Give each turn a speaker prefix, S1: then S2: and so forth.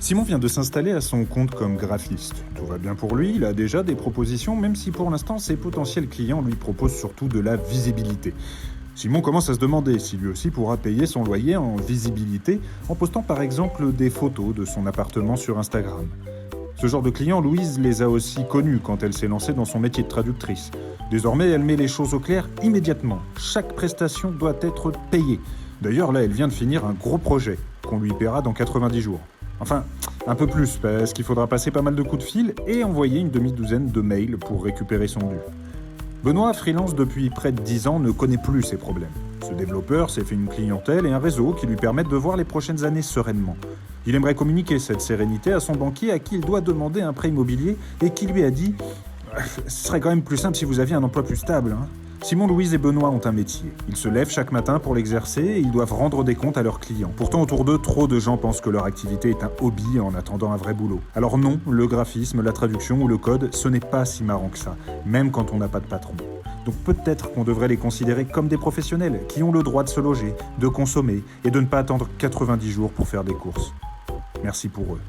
S1: Simon vient de s'installer à son compte comme graphiste. Tout va bien pour lui, il a déjà des propositions, même si pour l'instant ses potentiels clients lui proposent surtout de la visibilité. Simon commence à se demander si lui aussi pourra payer son loyer en visibilité en postant par exemple des photos de son appartement sur Instagram. Ce genre de clients, Louise les a aussi connus quand elle s'est lancée dans son métier de traductrice. Désormais, elle met les choses au clair immédiatement. Chaque prestation doit être payée. D'ailleurs, là, elle vient de finir un gros projet qu'on lui paiera dans 90 jours. Enfin, un peu plus, parce qu'il faudra passer pas mal de coups de fil et envoyer une demi-douzaine de mails pour récupérer son dû. Benoît, freelance depuis près de 10 ans, ne connaît plus ces problèmes. Ce développeur s'est fait une clientèle et un réseau qui lui permettent de voir les prochaines années sereinement. Il aimerait communiquer cette sérénité à son banquier à qui il doit demander un prêt immobilier et qui lui a dit « Ce serait quand même plus simple si vous aviez un emploi plus stable. Hein ». Simon, Louise et Benoît ont un métier. Ils se lèvent chaque matin pour l'exercer et ils doivent rendre des comptes à leurs clients. Pourtant, autour d'eux, trop de gens pensent que leur activité est un hobby en attendant un vrai boulot. Alors non, le graphisme, la traduction ou le code, ce n'est pas si marrant que ça, même quand on n'a pas de patron. Donc peut-être qu'on devrait les considérer comme des professionnels qui ont le droit de se loger, de consommer et de ne pas attendre 90 jours pour faire des courses. Merci pour eux.